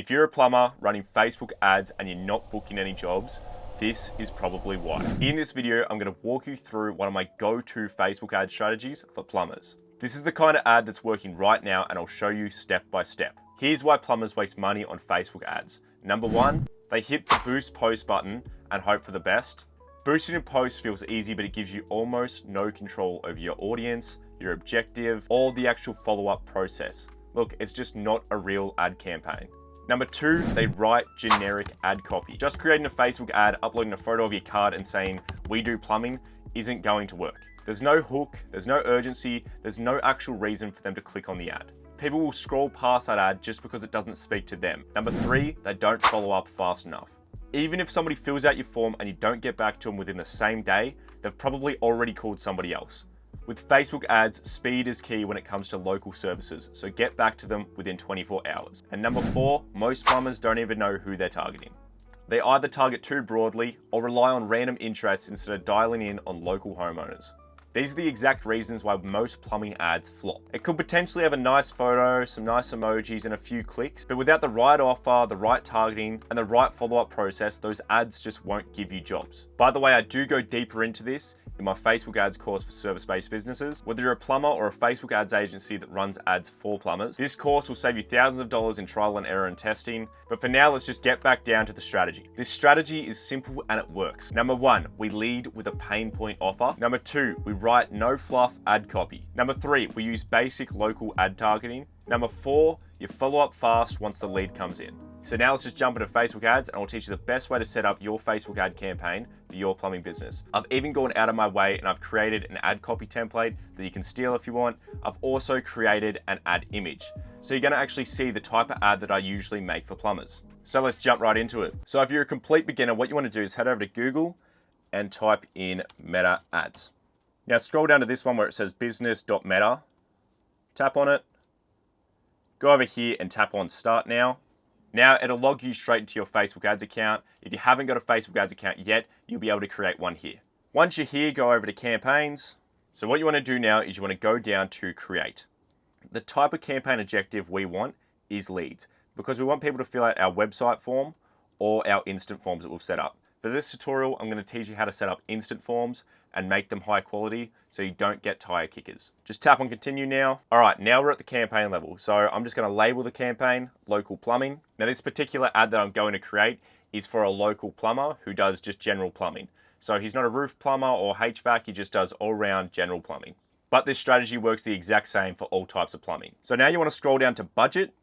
If you're a plumber running Facebook ads and you're not booking any jobs, this is probably why. In this video, I'm going to walk you through one of my go-to Facebook ad strategies for plumbers. This is the kind of ad that's working right now, and I'll show you step by step. Here's why plumbers waste money on Facebook ads. Number one, they hit the boost post button and hope for the best. Boosting a post feels easy, but it gives you almost no control over your audience, your objective, or the actual follow-up process. Look, it's just not a real ad campaign. Number two, they write generic ad copy. Just creating a Facebook ad, uploading a photo of your card and saying, "We do plumbing," isn't going to work. There's no hook, there's no urgency, there's no actual reason for them to click on the ad. People will scroll past that ad just because it doesn't speak to them. Number three, they don't follow up fast enough. Even if somebody fills out your form and you don't get back to them within the same day, they've probably already called somebody else. With Facebook ads, speed is key when it comes to local services, so get back to them within 24 hours. And number four, most plumbers don't even know who they're targeting. They either target too broadly or rely on random interests instead of dialing in on local homeowners. These are the exact reasons why most plumbing ads flop. It could potentially have a nice photo, some nice emojis, and a few clicks, but without the right offer, the right targeting, and the right follow-up process, those ads just won't give you jobs. By the way, I do go deeper into this in my Facebook ads course for service-based businesses. Whether you're a plumber or a Facebook ads agency that runs ads for plumbers, this course will save you thousands of dollars in trial and error and testing. But for now, let's just get back down to the strategy. This strategy is simple and it works. Number one, we lead with a pain point offer. Number two, we write no fluff ad copy. Number three, we use basic local ad targeting. Number four, you follow up fast once the lead comes in. So now let's just jump into Facebook ads and I'll teach you the best way to set up your Facebook ad campaign for your plumbing business. I've even gone out of my way and I've created an ad copy template that you can steal if you want. I've also created an ad image. So you're gonna actually see the type of ad that I usually make for plumbers. So let's jump right into it. So if you're a complete beginner, what you wanna do is head over to Google and type in Meta ads. Now scroll down to this one where it says business.meta. Tap on it. Go over here and tap on Start Now. Now it'll log you straight into your Facebook ads account. If you haven't got a Facebook ads account yet, you'll be able to create one here. Once you're here, go over to campaigns. So what you want to do now is you want to go down to create. The type of campaign objective we want is leads, because we want people to fill out our website form or our instant forms that we've set up. For this tutorial, I'm going to teach you how to set up instant forms and make them high quality so you don't get tire kickers. Just tap on continue now. All right, now we're at the campaign level. So I'm just going to label the campaign local plumbing. Now this particular ad that I'm going to create is for a local plumber who does just general plumbing. So he's not a roof plumber or HVAC, he just does all round general plumbing. But this strategy works the exact same for all types of plumbing. So now you want to scroll down to budget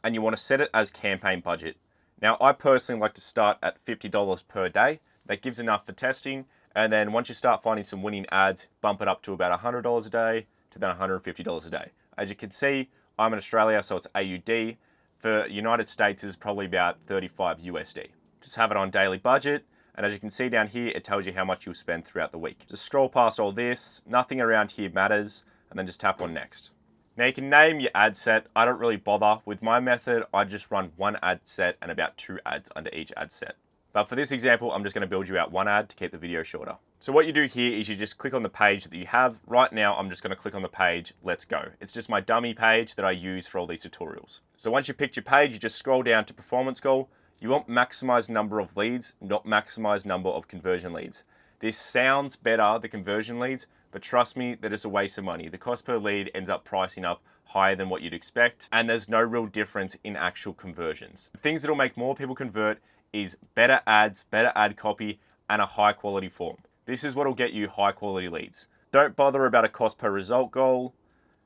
and you want to set it as campaign budget. Now I personally like to start at $50 per day. That gives enough for testing. And then once you start finding some winning ads, bump it up to about $100 a day to then $150 a day. As you can see, I'm in Australia, so it's AUD. For United States, it's probably about 35 USD. Just have it on daily budget. And as you can see down here, it tells you how much you'll spend throughout the week. Just scroll past all this. Nothing around here matters. And then just tap on next. Now you can name your ad set. I don't really bother. With my method, I just run one ad set and about 2 ads under each ad set. But for this example, I'm just going to build you out one ad to keep the video shorter. So what you do here is you just click on the page that you have. Right now, I'm just going to click on the page, let's go. It's just my dummy page that I use for all these tutorials. So once you picked your page, you just scroll down to performance goal. You want maximize number of leads, not maximize number of conversion leads. This sounds better, the conversion leads, but trust me, that is a waste of money. The cost per lead ends up pricing up higher than what you'd expect, and there's no real difference in actual conversions. The things that'll make more people convert is better ads, better ad copy, and a high quality form. This is what will get you high quality leads. Don't bother about a cost per result goal.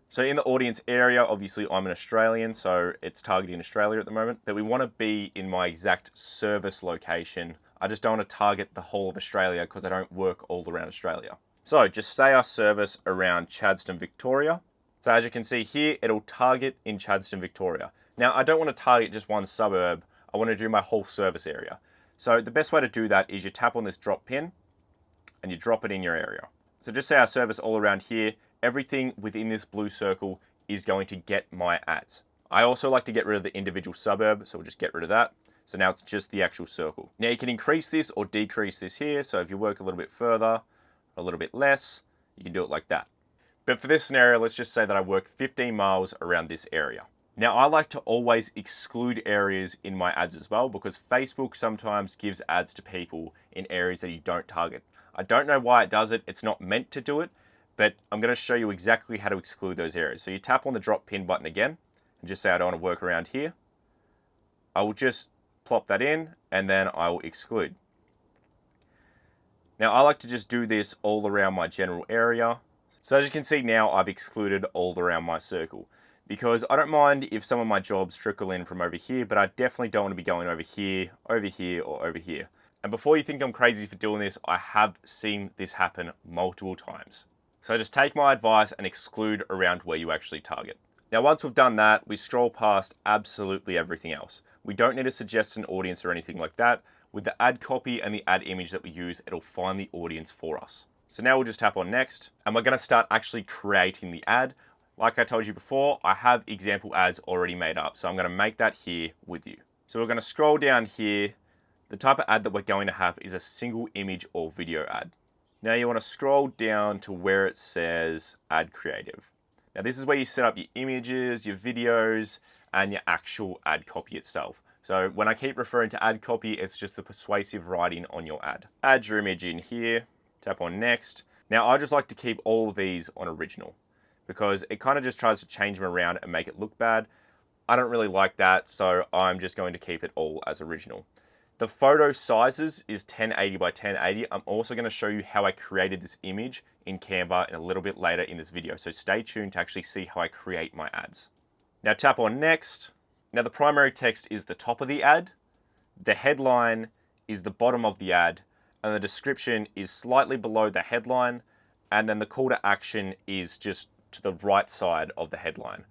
So in the audience area, obviously I'm an Australian, so it's targeting Australia at the moment, but we want to be in my exact service location. I just don't want to target the whole of Australia because I don't work all around Australia. So just stay our service around Chadstone, Victoria. So as you can see here, it'll target in Chadstone, Victoria. Now I don't want to target just one suburb. I want to do my whole service area. So the best way to do that is you tap on this drop pin and you drop it in your area. So just say our service all around here, everything within this blue circle is going to get my ads. I also like to get rid of the individual suburb, so we'll just get rid of that. So now it's just the actual circle. Now you can increase this or decrease this here. So if you work a little bit further, a little bit less, you can do it like that. But for this scenario, let's just say that I work 15 miles around this area. Now, I like to always exclude areas in my ads as well because Facebook sometimes gives ads to people in areas that you don't target. I don't know why it does it. It's not meant to do it, but I'm going to show you exactly how to exclude those areas. So you tap on the drop pin button again and just say I don't want to work around here. I will just plop that in and then I will exclude. Now, I like to just do this all around my general area. So as you can see now, I've excluded all around my circle because I don't mind if some of my jobs trickle in from over here, but I definitely don't want to be going over here, or over here. And before you think I'm crazy for doing this, I have seen this happen multiple times. So just take my advice and exclude around where you actually target. Now, once we've done that, we scroll past absolutely everything else. We don't need to suggest an audience or anything like that. With the ad copy and the ad image that we use, it'll find the audience for us. So now we'll just tap on next, and we're going to start actually creating the ad. Like I told you before, I have example ads already made up, so I'm going to make that here with you. So we're going to scroll down here. The type of ad that we're going to have is a single image or video ad. Now you want to scroll down to where it says ad creative. Now this is where you set up your images, your videos, and your actual ad copy itself. So when I keep referring to ad copy, it's just the persuasive writing on your ad. Add your image in here, tap on next. Now I just like to keep all of these on original because it kind of just tries to change them around and make it look bad. I don't really like that, so I'm just going to keep it all as original. The photo sizes is 1080 by 1080. I'm also going to show you how I created this image in Canva in a little bit later in this video. So stay tuned to actually see how I create my ads. Now tap on next. Now the primary text is the top of the ad. The headline is the bottom of the ad. And the description is slightly below the headline. And then the call to action is just to the right side of the headline.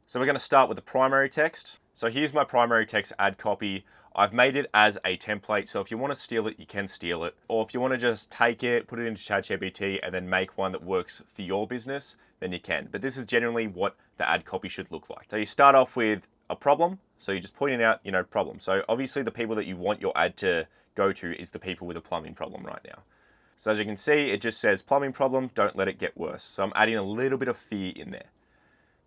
So we're going to start with the primary text. So here's my primary text ad copy. I've made it as a template, so if you want to steal it, you can steal it. Or if you want to just take it, put it into ChatGPT, and then make one that works for your business, then you can. But this is generally what the ad copy should look like. So you start off with a problem. So you're just pointing out, problem. So obviously the people that you want your ad to go to is the people with a plumbing problem right now. So as you can see, it just says plumbing problem, don't let it get worse. So I'm adding a little bit of fear in there.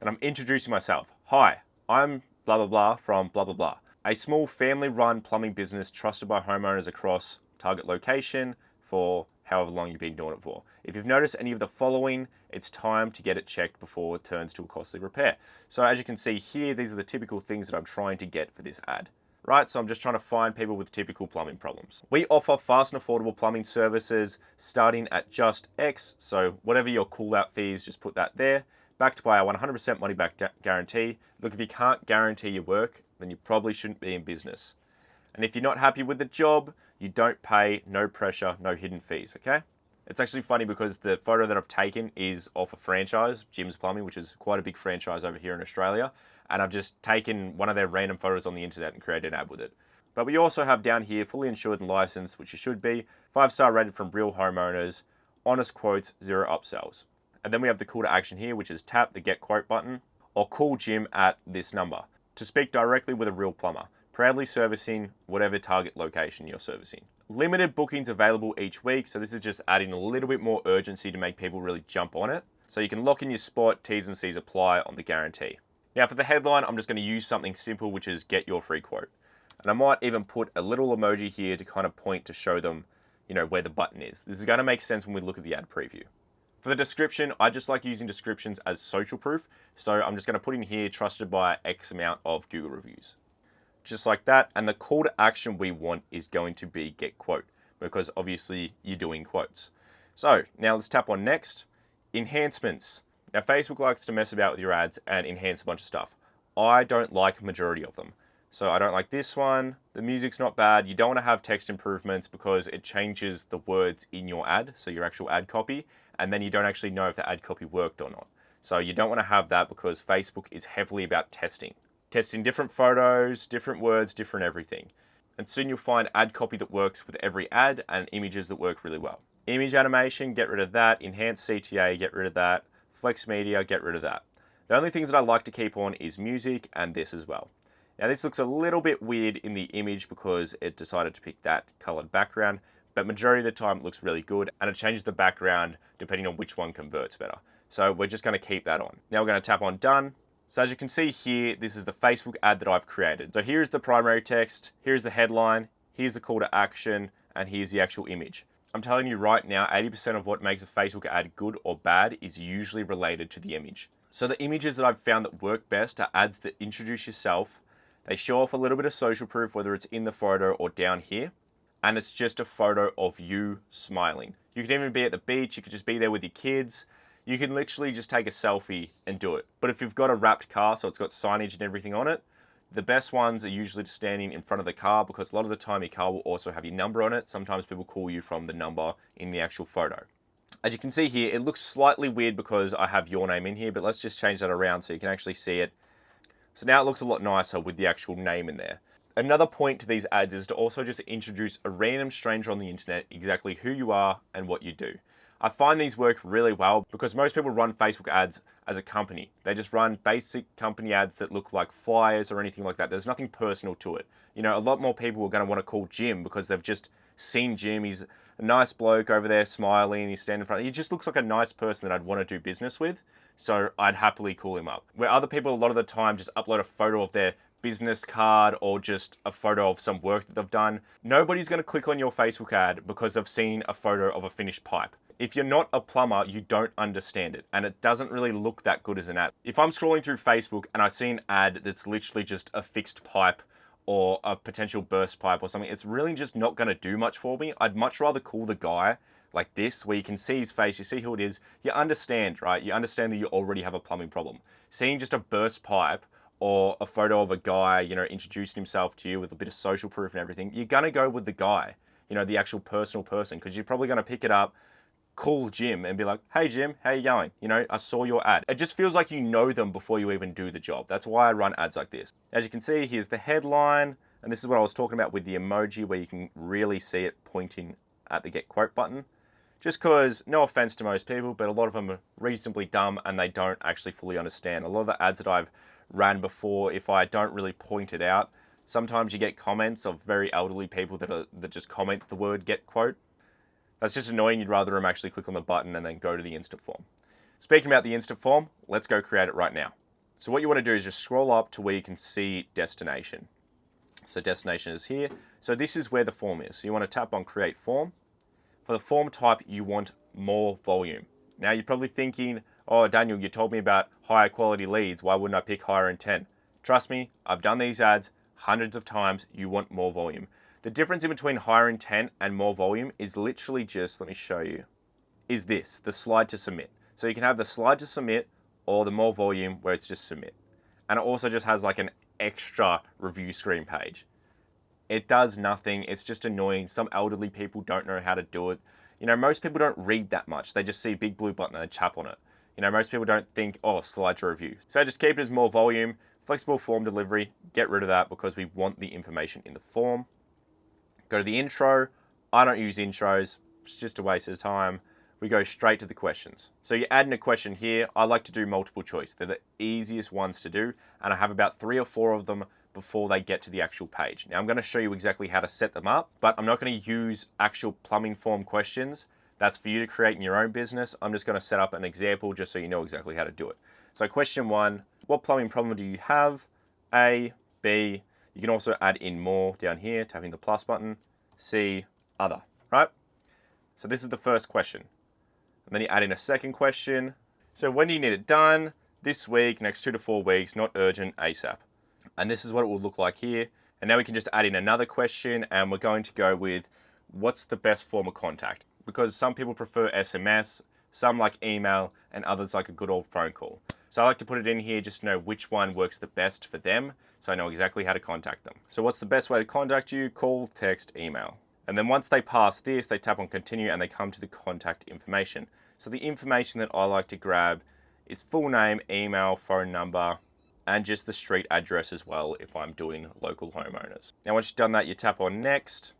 And I'm introducing myself. Hi, I'm blah, blah, blah from blah, blah, blah. A small family-run plumbing business trusted by homeowners across target location for however long you've been doing it for. If you've noticed any of the following, it's time to get it checked before it turns to a costly repair. So as you can see here, these are the typical things that I'm trying to get for this ad. Right, so I'm just trying to find people with typical plumbing problems. We offer fast and affordable plumbing services starting at just X. So whatever your call out fee is, just put that there. Backed by a 100% money back guarantee. Look, if you can't guarantee your work, then you probably shouldn't be in business. And if you're not happy with the job, you don't pay, no pressure, no hidden fees, okay? It's actually funny because the photo that I've taken is off a franchise, Jim's Plumbing, which is quite a big franchise over here in Australia. And I've just taken one of their random photos on the internet and created an ad with it. But we also have down here, fully insured and licensed, which you should be, 5-star rated from real homeowners, honest quotes, 0 upsells. And then we have the call to action here, which is tap the get quote button or call Jim at this number to speak directly with a real plumber, proudly servicing whatever target location you're servicing. Limited bookings available each week. So this is just adding a little bit more urgency to make people really jump on it. So you can lock in your spot, T's and C's apply on the guarantee. Now for the headline, I'm just going to use something simple, which is get your free quote. And I might even put a little emoji here to kind of point to show them, where the button is. This is going to make sense when we look at the ad preview. For the description, I just like using descriptions as social proof. So I'm just going to put in here, trusted by X amount of Google reviews. Just like that. And the call to action we want is going to be get quote, because obviously you're doing quotes. So now let's tap on next. Enhancements. Now Facebook likes to mess about with your ads and enhance a bunch of stuff. I don't like a majority of them. So I don't like this one. The music's not bad. You don't want to have text improvements because it changes the words in your ad, so your actual ad copy, and then you don't actually know if the ad copy worked or not. So you don't want to have that because Facebook is heavily about testing. Testing different photos, different words, different everything. And soon you'll find ad copy that works with every ad and images that work really well. Image animation, get rid of that. Enhanced CTA, get rid of that. Flex media, get rid of that. The only things that I like to keep on is music and this as well. Now this looks a little bit weird in the image because it decided to pick that colored background, but majority of the time it looks really good and it changes the background depending on which one converts better. So we're just going to keep that on. Now we're going to tap on done. So as you can see here, this is the Facebook ad that I've created. So here's the primary text, here's the headline, here's the call to action, and here's the actual image. I'm telling you right now, 80% of what makes a Facebook ad good or bad is usually related to the image. So the images that I've found that work best are ads that introduce yourself. They show off a little bit of social proof, whether it's in the photo or down here. And it's just a photo of you smiling. You could even be at the beach, you could just be there with your kids. You can literally just take a selfie and do it. But if you've got a wrapped car, so it's got signage and everything on it, the best ones are usually just standing in front of the car, because a lot of the time your car will also have your number on it. Sometimes people call you from the number in the actual photo. As you can see here, it looks slightly weird because I have your name in here, but let's just change that around so you can actually see it. So now it looks a lot nicer with the actual name in there. Another point to these ads is to also just introduce a random stranger on the internet exactly who you are and what you do. I find these work really well because most people run Facebook ads as a company. They just run basic company ads that look like flyers or anything like that. There's nothing personal to it. You know, a lot more people are going to want to call Jim because they've just seen Jim. He's a nice bloke over there smiling. He's standing in front. He just looks like a nice person that I'd want to do business with. So I'd happily call him up. Where other people a lot of the time just upload a photo of their business card or just a photo of some work that they've done. Nobody's going to click on your Facebook ad because they've seen a photo of a finished pipe. If you're not a plumber, you don't understand it, and it doesn't really look that good as an ad. If I'm scrolling through Facebook and I see an ad that's literally just a fixed pipe or a potential burst pipe or something, it's really just not going to do much for me. I'd much rather call the guy like this, where you can see his face, you see who it is, you understand, right? You understand that you already have a plumbing problem. Seeing just a burst pipe or a photo of a guy, you know, introducing himself to you with a bit of social proof and everything, you're going to go with the guy, you know, the actual personal person, because you're probably going to pick it up, call Jim and be like, hey Jim, how you going? You know, I saw your ad. It just feels like you know them before you even do the job. That's why I run ads like this. As you can see, here's the headline. And this is what I was talking about with the emoji, where you can really see it pointing at the get quote button. Just because, no offense to most people, but a lot of them are reasonably dumb and they don't actually fully understand. A lot of the ads that I've ran before, if I don't really point it out, sometimes you get comments of very elderly people that just comment the word get quote. That's just annoying. You'd rather them actually click on the button and then go to the instant form. Speaking about the instant form, let's go create it right now. So what you want to do is just scroll up to where you can see destination. So destination is here. So this is where the form is. So you want to tap on create form. For the form type, you want more volume. Now you're probably thinking, oh Daniel, you told me about higher quality leads. Why wouldn't I pick higher intent? Trust me, I've done these ads hundreds of times. You want more volume. The difference in between higher intent and more volume is literally just, let me show you, is this, the slide to submit. So you can have the slide to submit or the more volume where it's just submit. And it also just has like an extra review screen page. It does nothing. It's just annoying. Some elderly people don't know how to do it. You know, most people don't read that much. They just see a big blue button and they tap on it. You know, most people don't think, oh, slide to review. So just keep it as more volume, flexible form delivery, get rid of that because we want the information in the form. Go to the intro. I don't use intros. It's just a waste of time. We go straight to the questions. So you add in a question here. I like to do multiple choice. They're the easiest ones to do. And I have about 3 or 4 of them before they get to the actual page. Now I'm going to show you exactly how to set them up, but I'm not going to use actual plumbing form questions. That's for you to create in your own business. I'm just going to set up an example just so you know exactly how to do it. So question 1, what plumbing problem do you have? A, B. You can also add in more down here, tapping the plus button. C, other, right? So this is the first question. And then you add in a second question. So when do you need it done? This week, next 2 to 4 weeks, not urgent, ASAP. And this is what it will look like here. And now we can just add in another question, and we're going to go with what's the best form of contact? Because some people prefer SMS, some like email, and others like a good old phone call. So I like to put it in here just to know which one works the best for them, so I know exactly how to contact them. So what's the best way to contact you? Call, text, email. And then once they pass this, they tap on continue and they come to the contact information. So the information that I like to grab is full name, email, phone number, and just the street address as well if I'm doing local homeowners. Now once you've done that, you tap on next.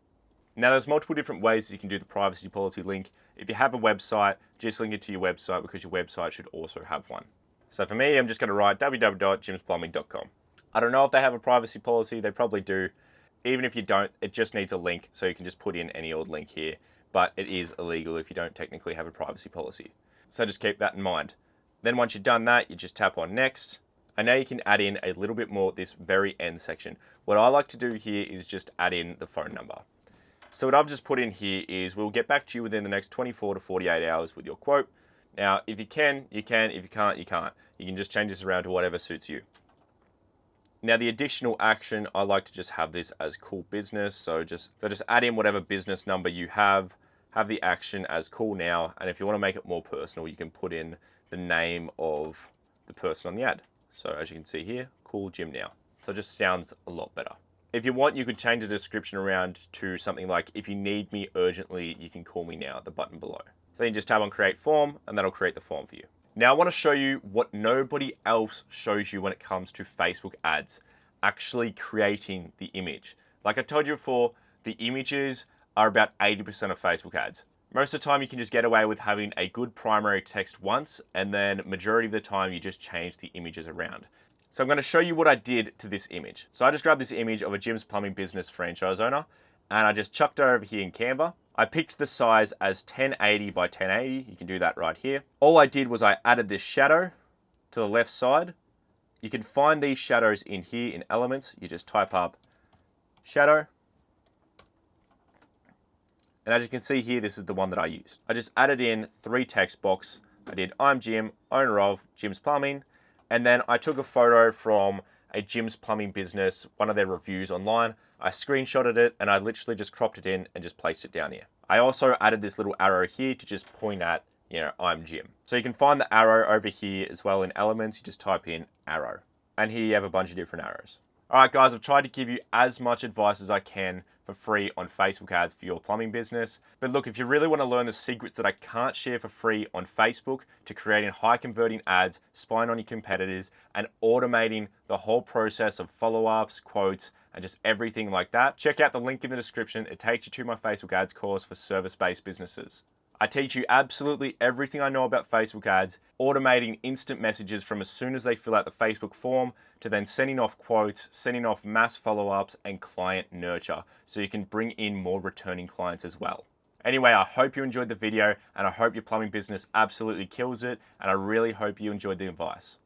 Now there's multiple different ways you can do the privacy policy link. If you have a website, just link it to your website because your website should also have one. So for me, I'm just going to write www.jimsplumbing.com. I don't know if they have a privacy policy. They probably do. Even if you don't, it just needs a link, so you can just put in any old link here. But it is illegal if you don't technically have a privacy policy. So just keep that in mind. Then once you've done that, you just tap on next, And now you can add in a little bit more this very end section. What I like to do here is just add in the phone number. So what I've just put in here is we'll get back to you within the next 24 to 48 hours with your quote. Now, if you can, you can. If you can't, you can't. You can just change this around to whatever suits you. Now, the additional action, I like to just have this as cool business. So just add in whatever business number you have the action as cool now. And if you want to make it more personal, you can put in the name of the person on the ad. So as you can see here, cool gym now. So it just sounds a lot better. If you want, you could change the description around to something like, if you need me urgently, you can call me now, the button below. So you can just tap on create form and that'll create the form for you. Now I want to show you what nobody else shows you when it comes to Facebook ads, actually creating the image. Like I told you before, the images are about 80% of Facebook ads. Most of the time you can just get away with having a good primary text once, and then majority of the time you just change the images around. So I'm going to show you what I did to this image. So I just grabbed this image of a Jim's Plumbing business franchise owner, and I just chucked it over here in Canva. I picked the size as 1080 by 1080. You can do that right here. All I did was I added this shadow to the left side. You can find these shadows in here in elements. You just type up shadow. And as you can see here, this is the one that I used. I just added in 3 text box. I did I'm Jim, owner of Jim's Plumbing. And then I took a photo from a Jim's Plumbing business, one of their reviews online. I screenshotted it and I literally just cropped it in and just placed it down here. I also added this little arrow here to just point at, I'm Jim. So you can find the arrow over here as well in elements. You just type in arrow. And here you have a bunch of different arrows. All right, guys, I've tried to give you as much advice as I can for free on Facebook ads for your plumbing business. But look, if you really want to learn the secrets that I can't share for free on Facebook to creating high converting ads, spying on your competitors, and automating the whole process of follow-ups, quotes, and just everything like that, check out the link in the description. It takes you to my Facebook ads course for service-based businesses. I teach you absolutely everything I know about Facebook ads, automating instant messages from as soon as they fill out the Facebook form to then sending off quotes, sending off mass follow-ups, and client nurture so you can bring in more returning clients as well. Anyway, I hope you enjoyed the video and I hope your plumbing business absolutely kills it, and I really hope you enjoyed the advice.